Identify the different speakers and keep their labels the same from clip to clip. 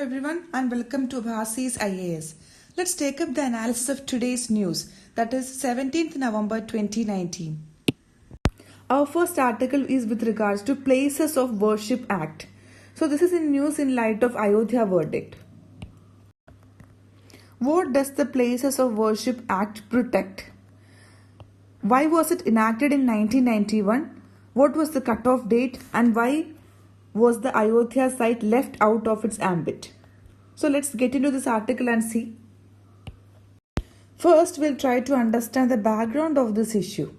Speaker 1: everyone and welcome to Bhasi's IAS. Let's take up the analysis of today's news, that is 17th November 2019. Our first article is with regards to Places of Worship Act. So this is in news in light of Ayodhya verdict. What does the Places of Worship Act protect? Why was it enacted in 1991? What was the cutoff date and why was the Ayodhya site left out of its ambit? So let's get into this article and see. First, we'll try to understand the background of this issue.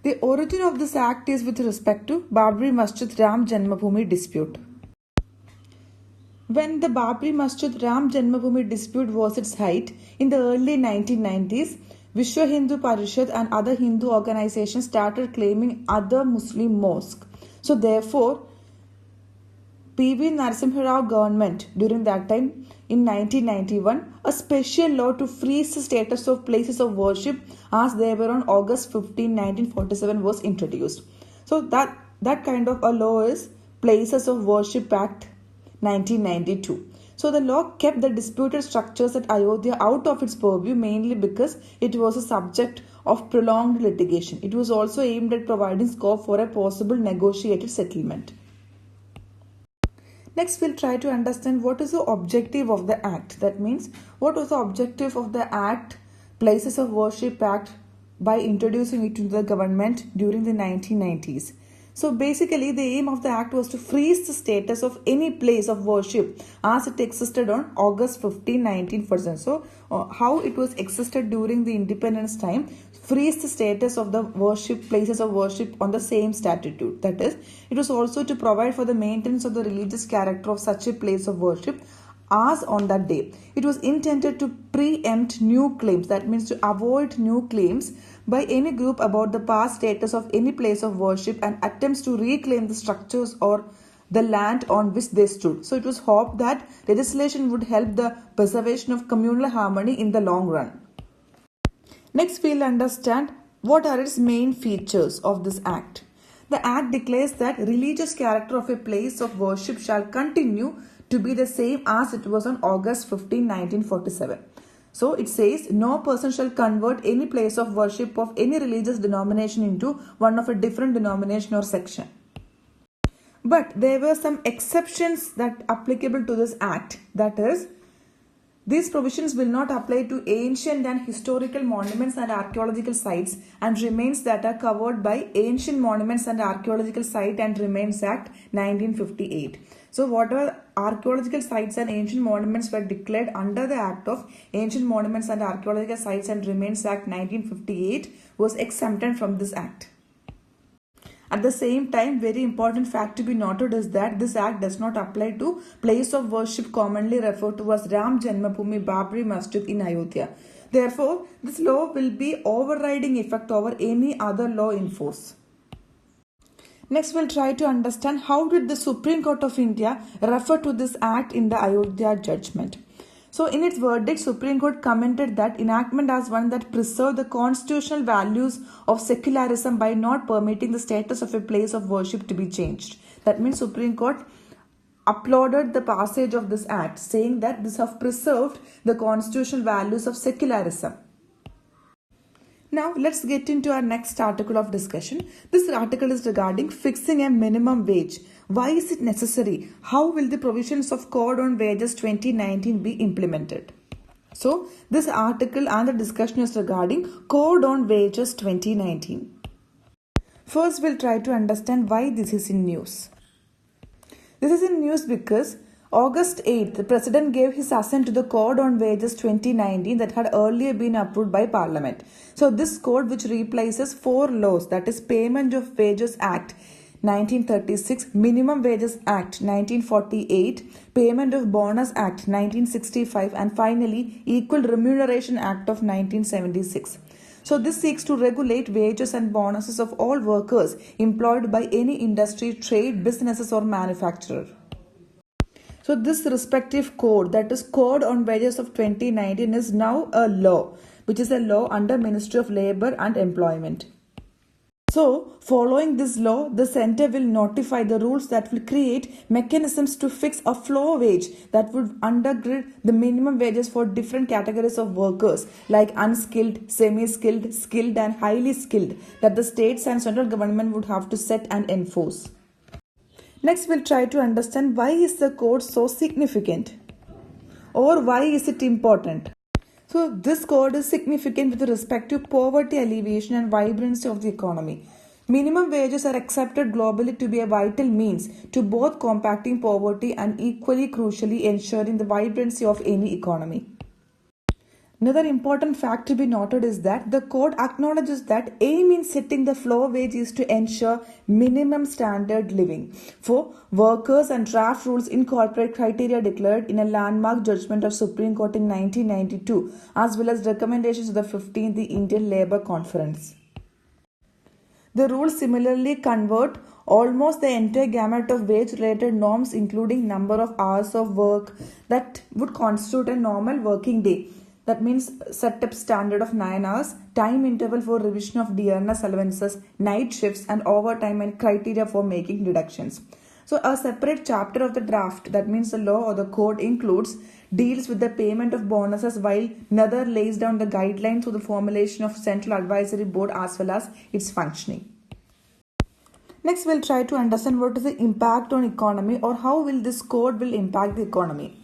Speaker 1: The origin of this act is with respect to Babri Masjid Ram Janmabhoomi dispute. When the Babri Masjid Ram Janmabhoomi dispute was its height in the early 1990s, Vishwa Hindu Parishad and other Hindu organizations started claiming other Muslim mosques. So therefore, P.V. Narasimha Rao government during that time in 1991 a special law to freeze the status of places of worship as they were on August 15, 1947 was introduced. So that kind of a law is Places of Worship Act 1992. So the law kept the disputed structures at Ayodhya out of its purview mainly because it was a subject of prolonged litigation. It was also aimed at providing scope for a possible negotiated settlement. Next, we'll try to understand what is the objective of the Act. That means, what was the objective of the Act, Places of Worship Act, by introducing it to the government during the 1990s. So basically, the aim of the Act was to freeze the status of any place of worship as it existed on August 15, 1947. So, how it was existed during the independence time, freeze the status of the places of worship on the same statute. That is, it was also to provide for the maintenance of the religious character of such a place of worship as on that day. It was intended to preempt new claims, that means to avoid new claims by any group about the past status of any place of worship and attempts to reclaim the structures or the land on which they stood. So it was hoped that legislation would help the preservation of communal harmony in the long run. Next, we'll understand what are its main features of this Act. The Act declares that religious character of a place of worship shall continue to be the same as it was on August 15, 1947. So it says no person shall convert any place of worship of any religious denomination into one of a different denomination or section. But there were some exceptions that applicable to this Act. That is, these provisions will not apply to ancient and historical monuments and archaeological sites and remains that are covered by Ancient Monuments and Archaeological Site and Remains Act 1958. So whatever archaeological sites and ancient monuments were declared under the Act of Ancient Monuments and Archaeological Sites and Remains Act 1958 was exempted from this Act. At the same time, very important fact to be noted is that this Act does not apply to place of worship commonly referred to as Ram Janmabhoomi Babri Masjid in Ayodhya. Therefore, this law will be overriding effect over any other law in force. Next, we'll try to understand how did the Supreme Court of India refer to this Act in the Ayodhya judgment. So, in its verdict, Supreme Court commented that enactment as one that preserved the constitutional values of secularism by not permitting the status of a place of worship to be changed. That means Supreme Court applauded the passage of this Act, saying that this have preserved the constitutional values of secularism. Now, let's get into our next article of discussion. This article is regarding fixing a minimum wage. Why is it necessary? How will the provisions of Code on Wages 2019 be implemented? So, this article and the discussion is regarding Code on Wages 2019. First, we'll try to understand why this is in news. This is in news because August 8th, the President gave his assent to the Code on Wages 2019 that had earlier been approved by Parliament. So this code, which replaces 4 laws, that is Payment of Wages Act 1936, Minimum Wages Act 1948, Payment of Bonus Act 1965 and finally Equal Remuneration Act of 1976. So this seeks to regulate wages and bonuses of all workers employed by any industry, trade, businesses or manufacturer. So this respective code, that is Code on Wages of 2019, is now a law, which is a law under Ministry of Labour and Employment. So, following this law, the center will notify the rules that will create mechanisms to fix a floor wage that would undergird the minimum wages for different categories of workers like unskilled, semi-skilled, skilled and highly skilled that the states and central government would have to set and enforce. Next, we'll try to understand why is the code so significant or why is it important. So this code is significant with respect to poverty alleviation and vibrancy of the economy. Minimum wages are accepted globally to be a vital means to both combating poverty and equally crucially ensuring the vibrancy of any economy. Another important fact to be noted is that the code acknowledges that aim in setting the floor wage is to ensure minimum standard living for workers and draft rules incorporate criteria declared in a landmark judgment of Supreme Court in 1992 as well as recommendations of the 15th Indian Labour Conference. The rules similarly convert almost the entire gamut of wage-related norms including number of hours of work that would constitute a normal working day. That means set up standard of 9 hours, time interval for revision of diurnal allowances, night shifts and overtime and criteria for making deductions. So a separate chapter of the draft, that means the law or the code deals with the payment of bonuses while another lays down the guidelines for the formulation of central advisory board as well as its functioning. Next we'll try to understand what is the impact on economy or how will this code will impact the economy.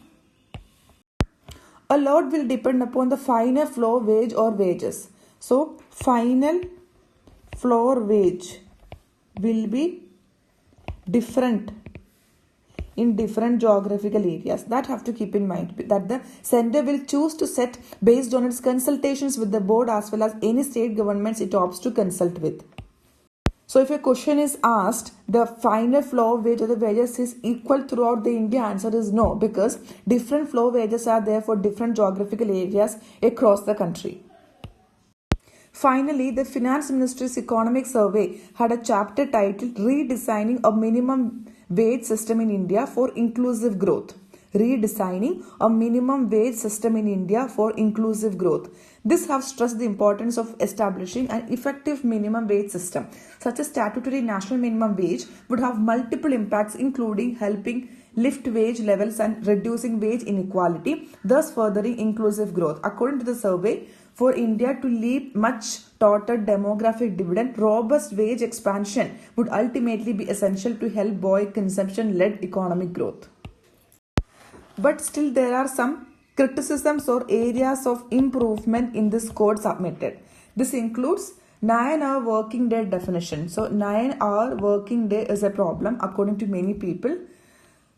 Speaker 1: A lot will depend upon the final floor wage or wages. So, final floor wage will be different in different geographical areas. That have to keep in mind that the center will choose to set based on its consultations with the board as well as any state governments it opts to consult with. So if a question is asked, the final floor wage or the wages is equal throughout the India, answer is no, because different floor wages are there for different geographical areas across the country. Finally, the Finance Ministry's Economic Survey had a chapter titled Redesigning a Minimum Wage System in India for Inclusive Growth. Redesigning a minimum wage system in India for inclusive growth. This has stressed the importance of establishing an effective minimum wage system. Such a statutory national minimum wage would have multiple impacts including helping lift wage levels and reducing wage inequality, thus furthering inclusive growth. According to the survey, for India to leap much touted demographic dividend, robust wage expansion would ultimately be essential to help buoy consumption-led economic growth. But still there are some criticisms or areas of improvement in this code submitted. This includes 9-hour working day definition. So 9-hour working day is a problem according to many people.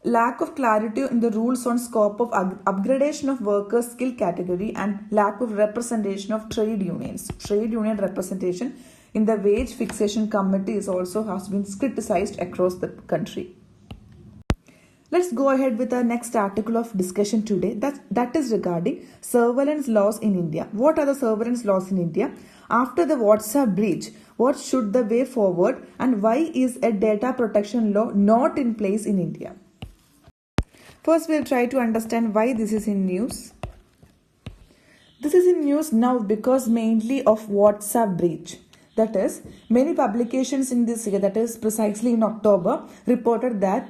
Speaker 1: Lack of clarity in the rules on scope of upgradation of workers' skill category and lack of representation of trade unions. Trade union representation in the wage fixation committee also has been criticized across the country. Let's go ahead with our next article of discussion today. That is regarding surveillance laws in India. What are the surveillance laws in India? After the WhatsApp breach, what should the way forward and why is a data protection law not in place in India? First, we'll try to understand why this is in news. This is in news now because mainly of WhatsApp breach. That is, many publications in this year, that is precisely in October, reported that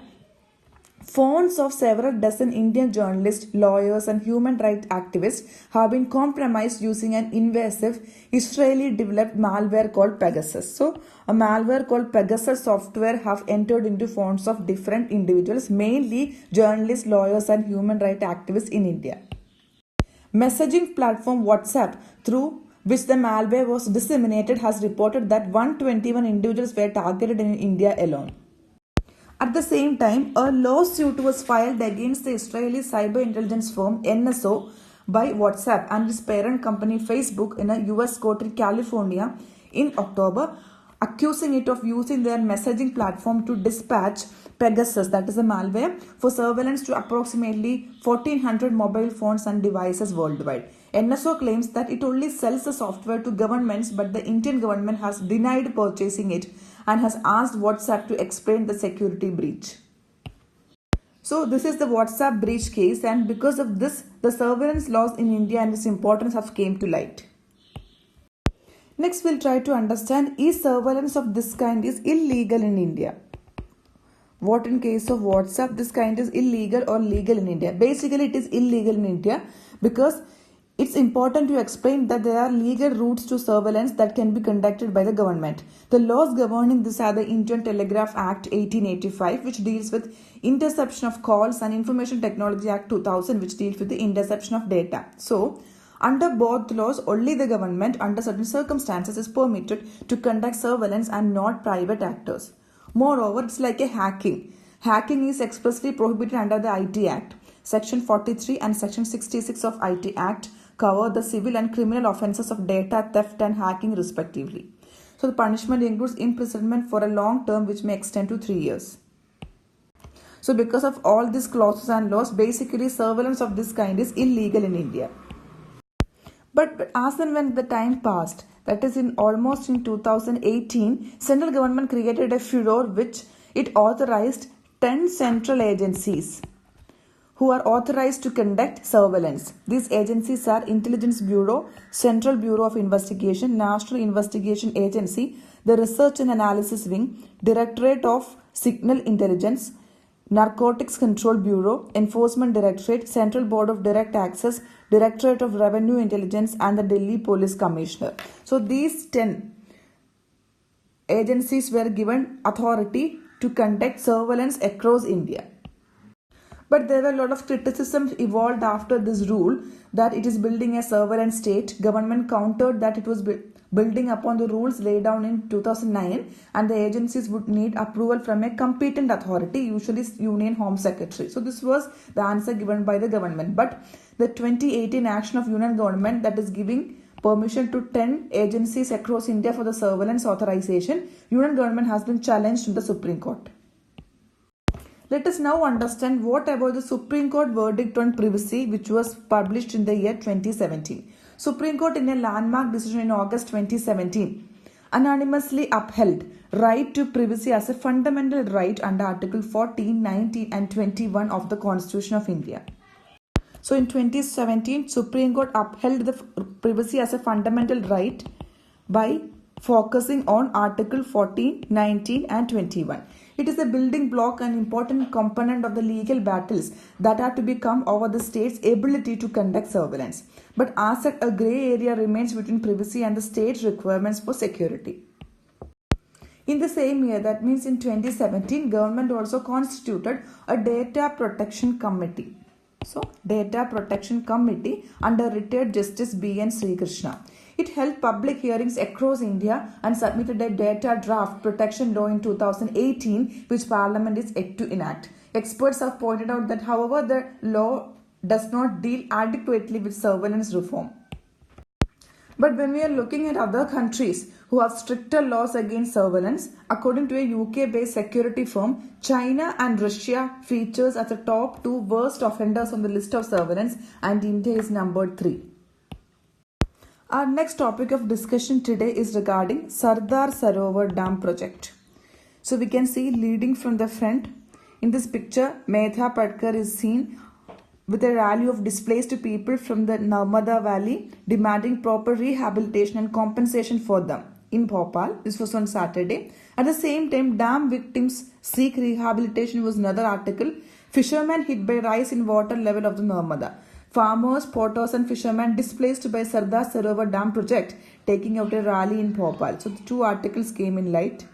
Speaker 1: phones of several dozen Indian journalists, lawyers and human rights activists have been compromised using an invasive Israeli-developed malware called Pegasus. So, a malware called Pegasus software have entered into phones of different individuals, mainly journalists, lawyers and human rights activists in India. Messaging platform WhatsApp, through which the malware was disseminated, has reported that 121 individuals were targeted in India alone. At the same time, a lawsuit was filed against the Israeli cyber intelligence firm NSO by WhatsApp and its parent company Facebook in a US court in California in October, accusing it of using their messaging platform to dispatch Pegasus, that is a malware, for surveillance to approximately 1,400 mobile phones and devices worldwide. NSO claims that it only sells the software to governments, but the Indian government has denied purchasing it and has asked WhatsApp to explain the security breach. So this is the WhatsApp breach case, and because of this, the surveillance laws in India and its importance have came to light. Next, we'll try to understand, is surveillance of this kind is illegal in India? What in case of WhatsApp, this kind is illegal or legal in India? Basically, it is illegal in India because it's important to explain that there are legal routes to surveillance that can be conducted by the government. The laws governing this are the Indian Telegraph Act 1885, which deals with interception of calls, and Information Technology Act 2000, which deals with the interception of data. So, under both laws, only the government, under certain circumstances, is permitted to conduct surveillance and not private actors. Moreover, it's like a hacking. Hacking is expressly prohibited under the IT Act. Section 43 and Section 66 of IT Act cover the civil and criminal offences of data theft and hacking respectively. So the punishment includes imprisonment for a long term which may extend to 3 years. So because of all these clauses and laws, basically surveillance of this kind is illegal in India. But as and when the time passed, that is almost in 2018, central government created a furor which it authorized 10 central agencies who are authorized to conduct surveillance. These agencies are Intelligence Bureau, Central Bureau of Investigation, National Investigation Agency, the Research and Analysis Wing, Directorate of Signal Intelligence, Narcotics Control Bureau, Enforcement Directorate, Central Board of Direct Access, Directorate of Revenue Intelligence, and the Delhi Police Commissioner. So these 10 agencies were given authority to conduct surveillance across India. But there were a lot of criticism evolved after this rule that it is building a surveillance state. Government countered that it was building upon the rules laid down in 2009, and the agencies would need approval from a competent authority, usually Union Home Secretary. So this was the answer given by the government. But the 2018 action of Union government, that is giving permission to 10 agencies across India for the surveillance authorization, Union government has been challenged in the Supreme Court. Let us now understand what about the Supreme Court verdict on privacy, which was published in the year 2017. Supreme Court, in a landmark decision in August 2017, unanimously upheld right to privacy as a fundamental right under Article 14, 19 and 21 of the Constitution of India. So in 2017, Supreme Court upheld the privacy as a fundamental right by focusing on Article 14, 19 and 21. It is a building block and important component of the legal battles that are to become over the state's ability to conduct surveillance. But as such, a grey area remains between privacy and the state's requirements for security. In the same year, that means in 2017, government also constituted a Data Protection Committee. So, Data Protection Committee under retired Justice B.N. Srikrishna. It held public hearings across India and submitted a data draft protection law in 2018, which Parliament is yet to enact. Experts have pointed out that, however, the law does not deal adequately with surveillance reform. But when we are looking at other countries who have stricter laws against surveillance, according to a UK-based security firm, China and Russia features as the top 2 worst offenders on the list of surveillance, and India is numbered 3. Our next topic of discussion today is regarding Sardar Sarovar Dam project. So we can see leading from the front. In this picture, Medha Patkar is seen with a rally of displaced people from the Narmada Valley demanding proper rehabilitation and compensation for them in Bhopal. This was on Saturday. At the same time, dam victims seek rehabilitation was another article. Fishermen hit by rise in water level of the Narmada. Farmers, porters and fishermen displaced by Sardar Sarovar Dam project taking out a rally in Bhopal. So the 2 articles came in light.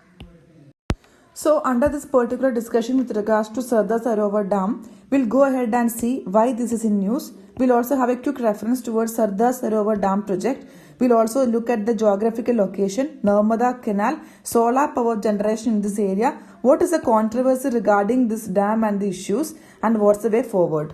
Speaker 1: So under this particular discussion with regards to Sardar Sarovar Dam, we'll go ahead and see why this is in news. We'll also have a quick reference towards Sardar Sarovar Dam project. We'll also look at the geographical location, Narmada Canal, solar power generation in this area, what is the controversy regarding this dam and the issues, and what's the way forward.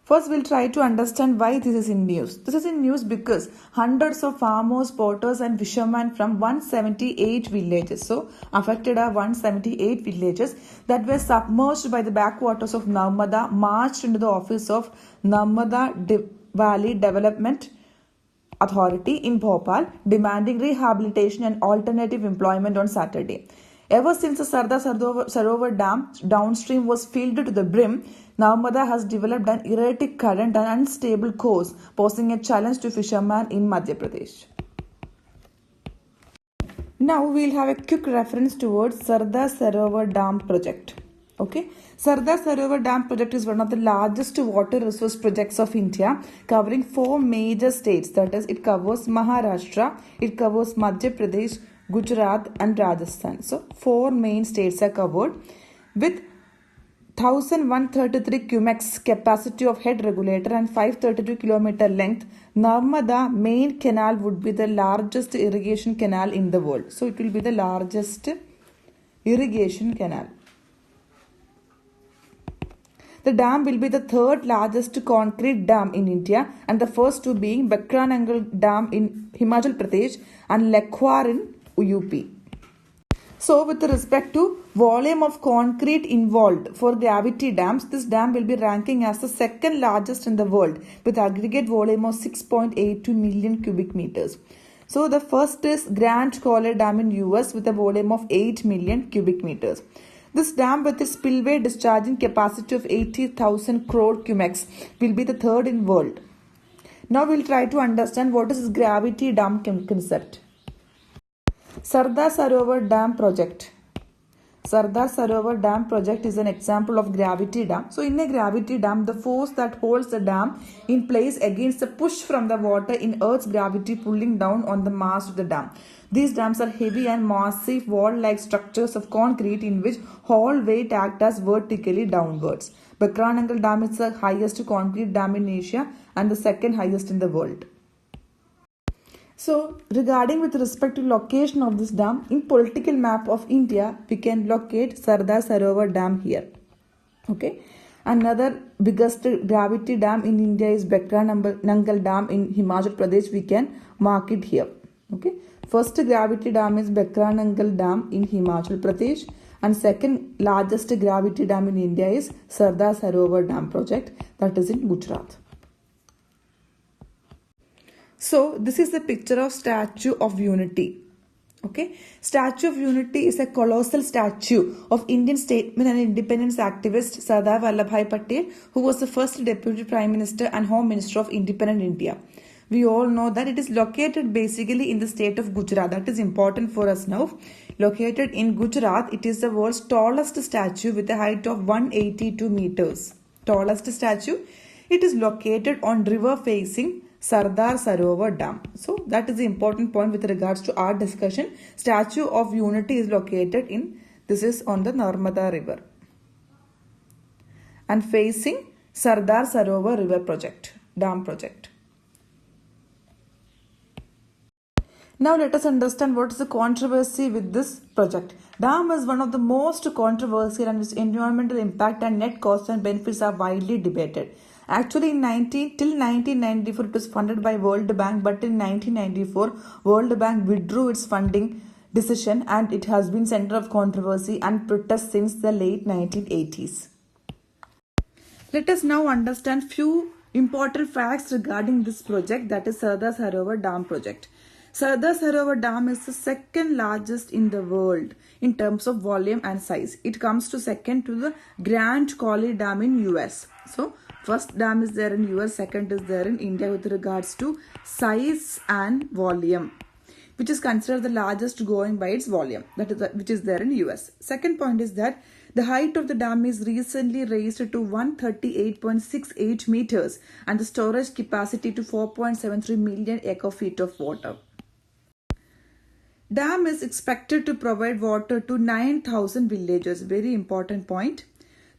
Speaker 1: First, we'll try to understand why this is in news. This is in news because hundreds of farmers, porters and fishermen from 178 villages, so affected are 178 villages that were submerged by the backwaters of Narmada, marched into the office of Narmada Valley Development Authority in Bhopal, demanding rehabilitation and alternative employment on Saturday. Ever since the Sardar Sarovar Dam downstream was filled to the brim, Narmada has developed an erratic current and unstable course, posing a challenge to fishermen in Madhya Pradesh. Now we'll have a quick reference towards Sardar Sarovar Dam project. Okay, Sardar Sarovar Dam project is one of the largest water resource projects of India, covering 4 major states. That is, it covers Maharashtra, it covers Madhya Pradesh, Gujarat and Rajasthan. So 4 main states are covered with 1133 cumex capacity of head regulator and 532 kilometer length. Narmada main canal would be the largest irrigation canal in the world. So it will be the largest irrigation canal. The dam will be the 3rd largest concrete dam in India, and the first 2 being Bakranangal Dam in Himachal Pradesh and Lakwar in UP. So with respect to volume of concrete involved for gravity dams, this dam will be ranking as the 2nd largest in the world with aggregate volume of 6.82 million cubic meters. So the first is Grand Collar Dam in US with a volume of 8 million cubic meters. This dam with its spillway discharging capacity of 80,000 crore cumex will be the 3rd in world. Now we'll try to understand what is this gravity dam concept. Sardar Sarovar Dam project. Sardar Sarovar Dam project is an example of gravity dam. So in a gravity dam, the force that holds the dam in place against the push from the water in Earth's gravity pulling down on the mass of the dam. These dams are heavy and massive wall-like structures of concrete in which whole weight act as vertically downwards. Bakranangal Dam is the highest concrete dam in Asia and the 2nd highest in the world. So, regarding with respect to location of this dam, in political map of India, we can locate Sardar Sarovar Dam here. Okay. Another biggest gravity dam in India is Bakranangal Dam in Himachal Pradesh. We can mark it here. Okay. First gravity dam is Bakranangal Dam in Himachal Pradesh, and 2nd largest gravity dam in India is Sardar Sarovar Dam project, that is in Gujarat. So this is a picture of Statue of Unity. Okay, Statue of Unity is a colossal statue of Indian statesman and independence activist Sardar Vallabhbhai Patel, who was the first Deputy Prime Minister and Home Minister of independent India. We all know that it is located basically in the state of Gujarat. That is important for us now. Located in Gujarat, it is the world's tallest statue with a height of 182 meters. Tallest statue. It is located on river facing Sardar Sarovar Dam. So that is the important point with regards to our discussion. Statue of Unity is located in, this is on the Narmada river and facing Sardar Sarovar river project, dam project. Now let us understand what is the controversy with this project. Dam is one of the most controversial and its environmental impact and net costs and benefits are widely debated. Actually, till 1994, it was funded by World Bank, but in 1994, World Bank withdrew its funding decision and it has been center of controversy and protest since the late 1980s. Let us now understand few important facts regarding this project, that is Sardar Sarovar Dam project. Sardar Sarovar Dam is the 2nd largest in the world in terms of volume and size. It comes to 2nd to the Grand Collar Dam in US. So, first dam is there in US, 2nd is there in India with regards to size and volume, which is considered the largest going by its volume, that is which is there in US. Second point is that the height of the dam is recently raised to 138.68 meters and the storage capacity to 4.73 million acre feet of water. Dam is expected to provide water to 9,000 villages. Very important point.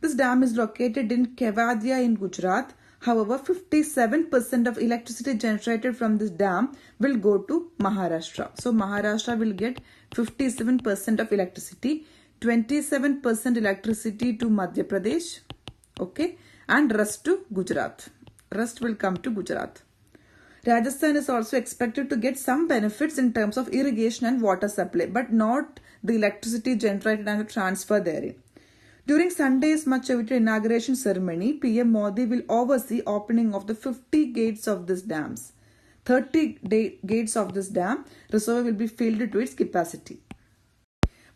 Speaker 1: This dam is located in Kevadia in Gujarat. However, 57% of electricity generated from this dam will go to Maharashtra. So, Maharashtra will get 57% of electricity, 27% electricity to Madhya Pradesh, okay, and rest to Gujarat. Rest will come to Gujarat. Rajasthan is also expected to get some benefits in terms of irrigation and water supply, but not the electricity generated and the transfer therein. During Sunday's much awaited inauguration ceremony, PM Modi will oversee opening of the 50 gates of this dams. 30 gates of this dam reservoir will be filled to its capacity.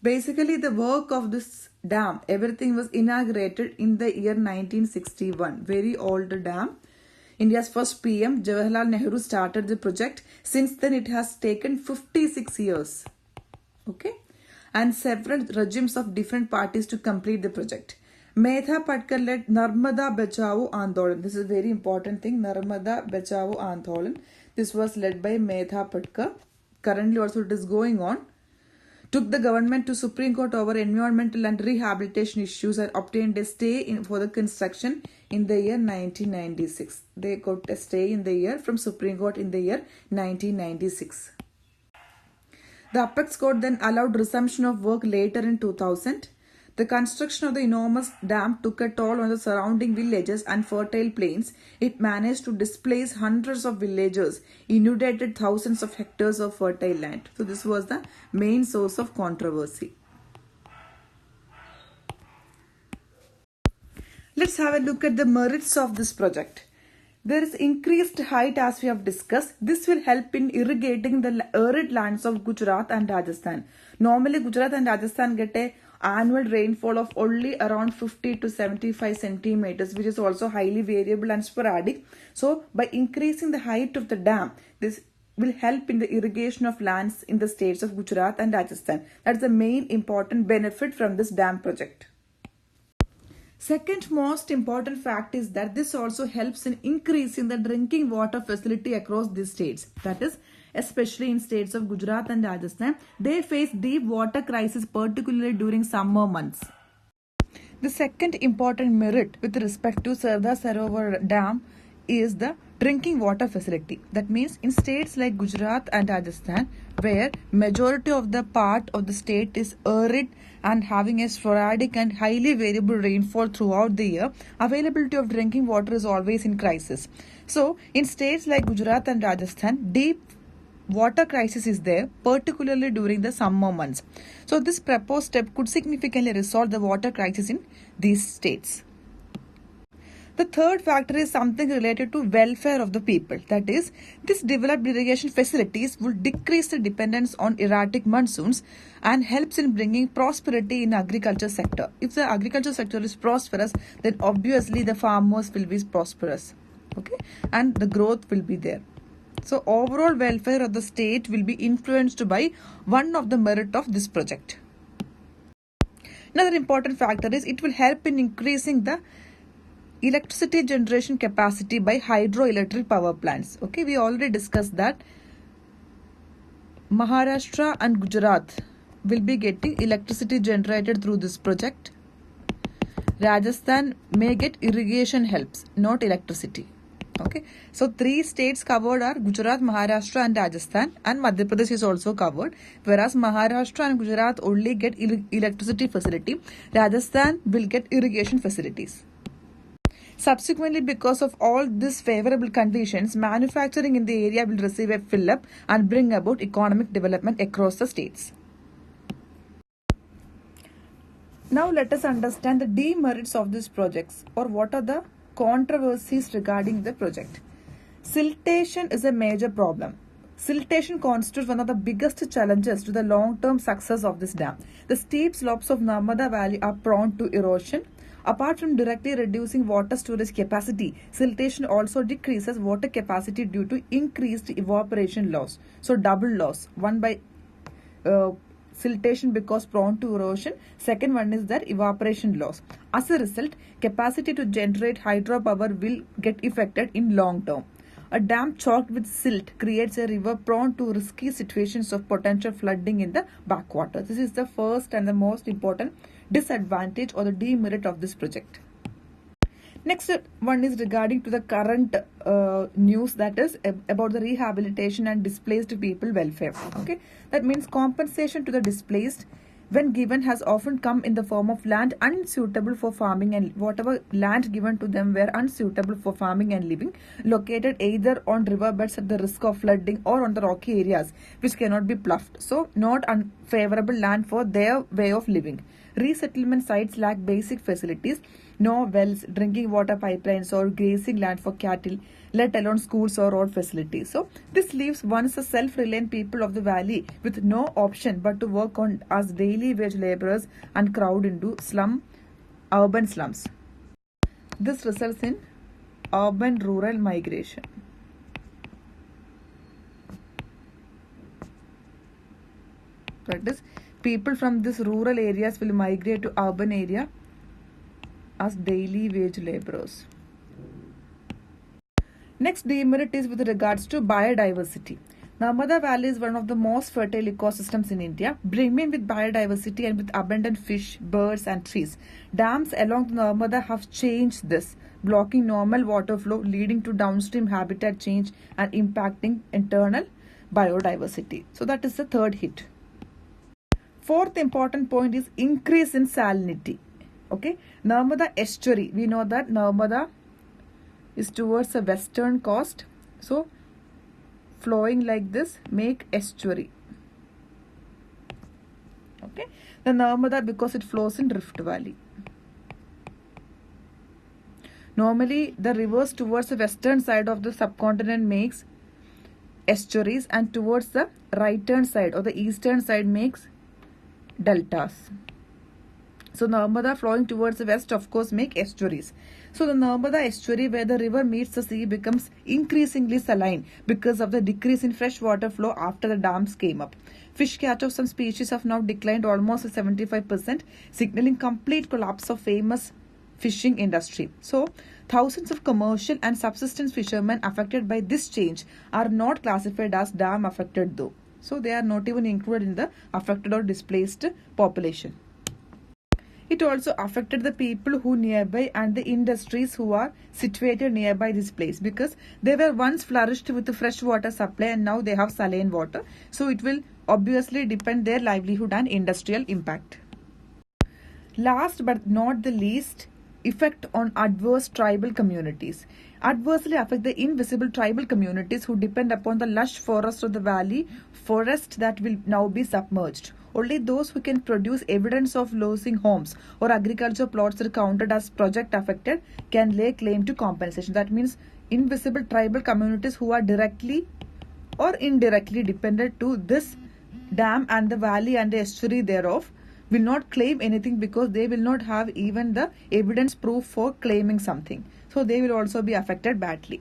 Speaker 1: Basically, the work of this dam, everything was inaugurated in the year 1961. Very old dam. India's first PM, Jawaharlal Nehru, started the project. Since then, it has taken 56 years. Okay, and several regimes of different parties to complete the project. Medha Patkar led Narmada Bachao Andolan. This is a very important thing. Narmada Bachao Andolan. This was led by Medha Patkar. Currently also it is going on. Took the government to Supreme Court over environmental and rehabilitation issues and obtained a stay for the construction in the year 1996. They got a stay in the year from Supreme Court in the year 1996. The Apex Court then allowed resumption of work later in 2000. The construction of the enormous dam took a toll on the surrounding villages and fertile plains. It managed to displace hundreds of villagers, inundated thousands of hectares of fertile land. So this was the main source of controversy. Let's have a look at the merits of this project. There is increased height as we have discussed. This will help in irrigating the arid lands of Gujarat and Rajasthan. Normally Gujarat and Rajasthan get a annual rainfall of only around 50 to 75 centimeters, which is also highly variable and sporadic. So by increasing the height of the dam, this will help in the irrigation of lands in the states of Gujarat and Rajasthan. That's the main important benefit from this dam project. Second most important fact is that this also helps in increasing the drinking water facility across these states. That is, especially in states of Gujarat and Rajasthan, they face deep water crisis, particularly during summer months. The second important merit with respect to Sardar Sarovar Dam is the drinking water facility. That means in states like Gujarat and Rajasthan, where majority of the part of the state is arid and having a sporadic and highly variable rainfall throughout the year, availability of drinking water is always in crisis. So in states like Gujarat and Rajasthan, deep water crisis is there, particularly during the summer months. So this proposed step could significantly resolve the water crisis in these states. The third factor is something related to welfare of the people. That is, this developed irrigation facilities will decrease the dependence on erratic monsoons and helps in bringing prosperity in agriculture sector. If the agriculture sector is prosperous, then obviously the farmers will be prosperous. Okay, and the growth will be there. So overall welfare of the state will be influenced by one of the merit of this project. Another important factor is it will help in increasing the electricity generation capacity by hydroelectric power plants. Okay, we already discussed that Maharashtra and Gujarat will be getting electricity generated through this project. Rajasthan may get irrigation helps, not electricity. Okay, so three states covered are Gujarat, Maharashtra and Rajasthan, and Madhya Pradesh is also covered, whereas Maharashtra and Gujarat only get electricity facility. Rajasthan will get irrigation facilities. Subsequently, because of all these favorable conditions, manufacturing in the area will receive a fill-up and bring about economic development across the states. Now let us understand the demerits of these projects, or what are the controversies regarding the project. Siltation is a major problem. Siltation constitutes one of the biggest challenges to the long-term success of this dam. The steep slopes of Narmada Valley are prone to erosion. Apart from directly reducing water storage capacity, siltation also decreases water capacity due to increased evaporation loss. So double loss. One by siltation because prone to erosion. Second one is that evaporation loss. As a result, capacity to generate hydropower will get affected in long term. A dam choked with silt creates a river prone to risky situations of potential flooding in the backwater. This is the first and the most important disadvantage or the demerit of this project. Next one is regarding to the current news, that is about the rehabilitation and displaced people welfare. Okay, that means compensation to the displaced when given has often come in the form of land unsuitable for farming, and whatever land given to them were unsuitable for farming and living, located either on riverbeds at the risk of flooding or on the rocky areas which cannot be ploughed. So not unfavorable land for their way of living. Resettlement sites lack basic facilities, no wells, drinking water pipelines or grazing land for cattle, let alone schools or road facilities. So this leaves once a self-reliant people of the valley with no option but to work on as daily wage laborers and crowd into urban slums. This results in urban-rural migration. That is people from these rural areas will migrate to urban area as daily wage laborers. Next demerit is with regards to biodiversity. Narmada Valley is one of the most fertile ecosystems in India, brimming with biodiversity and with abundant fish, birds and trees. Dams along the Narmada have changed this, blocking normal water flow, leading to downstream habitat change and impacting internal biodiversity. So that is the third hit. Fourth important point is increase in salinity. Okay, Narmada estuary. We know that Narmada is towards the western coast. So flowing like this make estuary. Okay, the Narmada, because it flows in Rift Valley. Normally the rivers towards the western side of the subcontinent makes estuaries, and towards the right hand side or the eastern side makes deltas. So Narmada flowing towards the west of course make estuaries. So the Narmada estuary, where the river meets the sea, becomes increasingly saline because of the decrease in fresh water flow after the dams came up. Fish catch of some species have now declined almost 75%, signaling complete collapse of famous fishing industry. So thousands of commercial and subsistence fishermen affected by this change are not classified as dam affected though. So they are not even included in the affected or displaced population. It also affected the people who nearby and the industries who are situated nearby this place, because they were once flourished with the fresh water supply and now they have saline water. So it will obviously depend their livelihood and industrial impact. Last but not the least, effect on adverse tribal communities. Adversely affect the invisible tribal communities who depend upon the lush forest of the valley, forest that will now be submerged. Only those who can produce evidence of losing homes or agriculture plots are counted as project affected can lay claim to compensation. That means invisible tribal communities who are directly or indirectly dependent to this dam and the valley and the estuary thereof will not claim anything, because they will not have even the evidence proof for claiming something. So they will also be affected badly.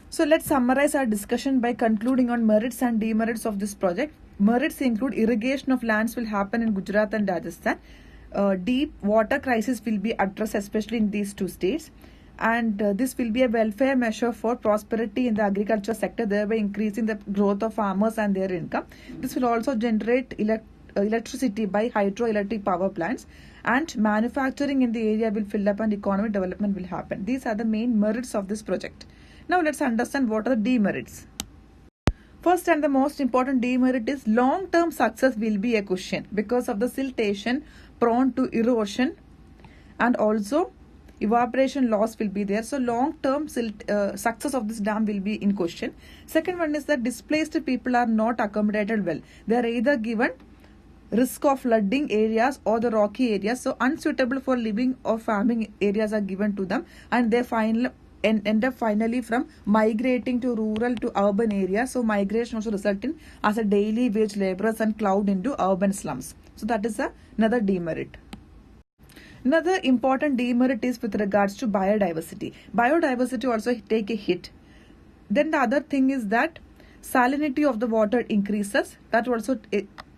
Speaker 1: So let's summarize our discussion by concluding on merits and demerits of this project. Merits include irrigation of lands will happen in Gujarat and Rajasthan. Deep water crisis will be addressed, especially in these two states. And this will be a welfare measure for prosperity in the agriculture sector, thereby increasing the growth of farmers and their income. This will also generate electricity by hydroelectric power plants, and manufacturing in the area will fill up and economic development will happen. These are the main merits of this project. Now let's understand what are the demerits. First and the most important demerit is long-term success will be a question because of the siltation prone to erosion, and also evaporation loss will be there. So long-term success of this dam will be in question. Second one is that displaced people are not accommodated well. They are either given risk of flooding areas or the rocky areas. So unsuitable for living or farming areas are given to them, and they end up finally from migrating to rural to urban areas. So migration also result in as a daily wage laborers and cloud into urban slums. So that is another demerit. Another important demerit is with regards to biodiversity. Biodiversity also take a hit. Then the other thing is that salinity of the water increases. That also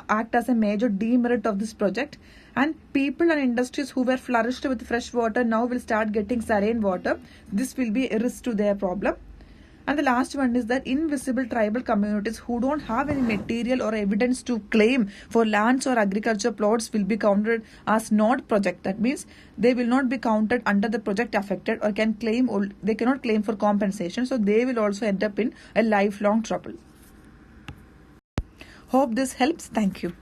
Speaker 1: act as a major demerit of this project. And people and industries who were flourished with fresh water now will start getting saline water. This will be a risk to their problem. And the last one is that invisible tribal communities who don't have any material or evidence to claim for lands or agriculture plots will be counted as not project. That means they will not be counted under the project affected or can claim, or they cannot claim for compensation. So they will also end up in a lifelong trouble. Hope this helps. Thank you.